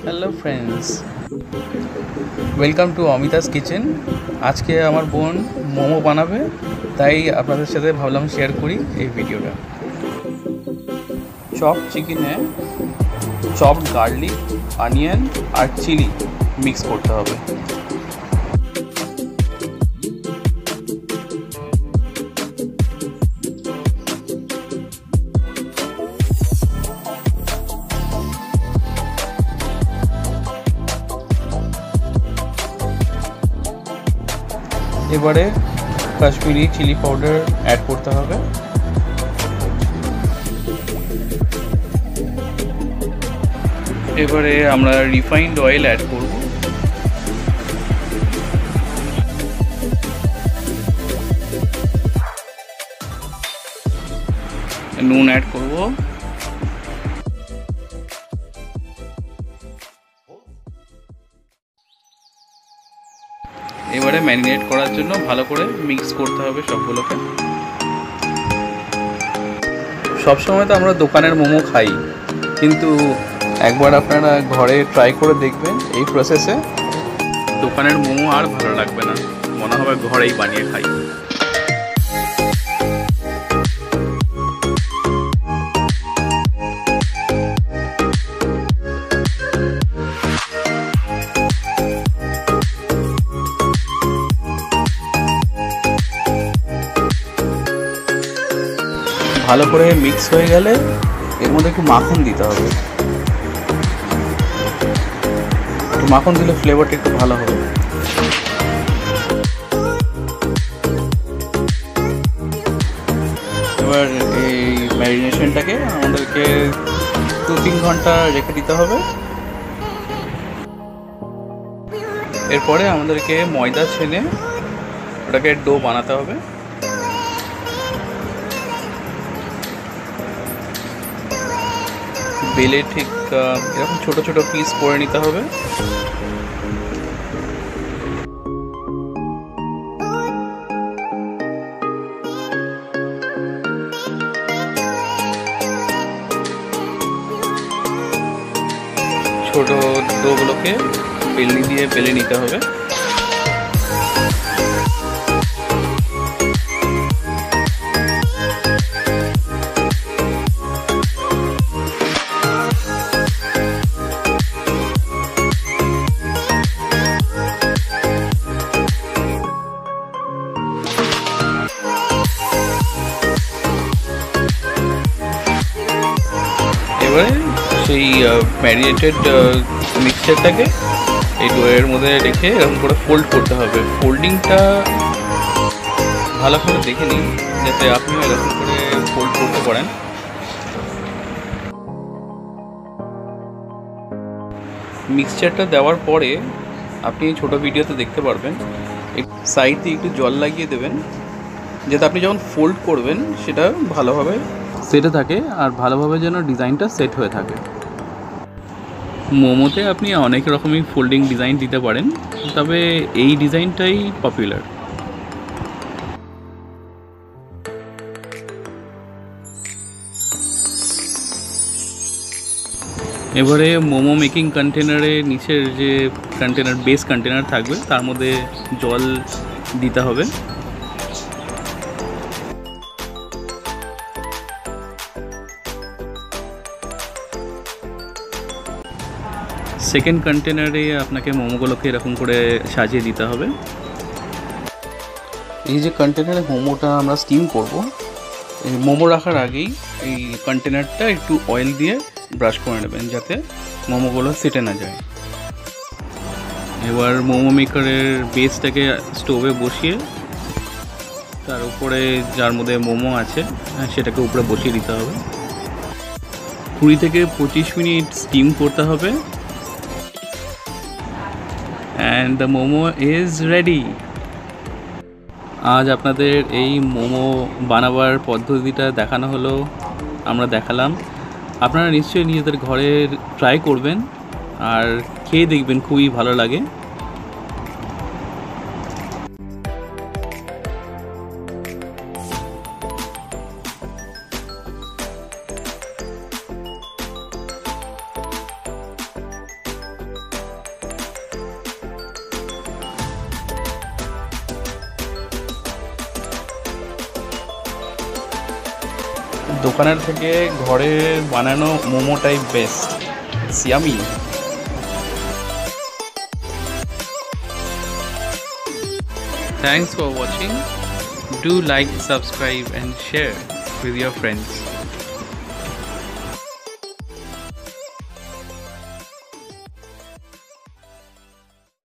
Hello friends, welcome to Amita's kitchen. আজকে আমার বোন মোমো বানাবে, তাই আপনাদের সাথে ভাবলাম শেয়ার করি এই ভিডিওটা। চপ চিকেনে চপড গার্লিক, অনিয়ন আর চিলি মিক্স করতে হবে। এবারে কাশ্মীরি চিলি পাউডার অ্যাড করতে হবে। এবারে আমরা রিফাইন্ড অয়েল অ্যাড করব। নুন অ্যাড করব। এবারে ম্যারিনেট করার জন্য ভালো করে মিক্স করতে হবে সবগুলোকে। সবসময় তো আমরা দোকানের মোমো খাই, কিন্তু একবার আপনারা ঘরে ট্রাই করে দেখবেন এই প্রসেসে, দোকানের মোমো আর ভালো লাগবে না, মনে হবে ঘরেই বানিয়ে খাই। ভালো করে মিক্স হয়ে গেলে এর মধ্যে একটু মাখন দিতে হবে। একটু মাখন দিলে ফ্লেভারটা একটু ভালো হবে। এবার এই ম্যারিনেশনটাকে আমাদেরকে 2-3 ঘন্টা রেখে দিতে হবে। এরপরে আমাদেরকে ময়দা ছেনে ওটাকে ডো বানাতে হবে। বেলে ঠিক এরকম ছোট ছোট পিস করে নিতে হবে। ছোট ডোগুলোকে বেলনি দিয়ে বেলে নিতে হবে। এবারে সেই ম্যারিনেটেড মিক্সচারটাকে এই ডোয়ের মধ্যে রেখে এরকম করে ফোল্ড করতে হবে। ফোল্ডিংটা ভালো করে দেখে নিন যাতে আপনিও এরকম করে ফোল্ড করতে পারেন। মিক্সচারটা দেওয়ার পরে আপনি ছোট ভিডিওতে দেখতে পারবেন সাইড দিয়ে একটু জল লাগিয়ে দেবেন, যাতে আপনি যখন ফোল্ড করবেন সেটা ভালোভাবে সেটে থাকে আর ভালোভাবে যেন ডিজাইনটা সেট হয়ে থাকে। মোমোতে আপনি অনেক রকমই ফোল্ডিং ডিজাইন দিতে পারেন, তবে এই ডিজাইনটাই পপুলার। এবারে মোমো মেকিং কন্টেনারে নিচের যে কন্টেনার, বেস কন্টেনার থাকবে, তার মধ্যে জল দিতে হবে। সেকেন্ড কন্টেনারে আপনাকে মোমোগুলোকে এরকম করে সাজিয়ে দিতে হবে। এই যে কন্টেনারে মোমোটা আমরা স্টিম করব, এই মোমো রাখার আগেই এই কন্টেনারটা একটু অয়েল দিয়ে ব্রাশ করে নেবেন যাতে মোমোগুলো সেটে না যায়। এবার মোমো মেকারের বেসটাকে স্টোভে বসিয়ে তার উপরে যার মধ্যে মোমো আছে সেটাকে উপরে বসিয়ে দিতে হবে। 20 থেকে 25 মিনিট স্টিম করতে হবে। and the momo is ready। আজ আপনাদের এই মোমো বানাবার পদ্ধতিটা দেখানো হলো, আমরা দেখালাম। আপনারা নিশ্চয়ই নিজেদের ঘরে ট্রাই করবেন আর খেয়ে দেখবেন, খুবই ভালো লাগে। দোকানের থেকে ঘরে বানানো মোমোটাই best. Yummy. Thanks for watching. Do like, subscribe and share with your friends.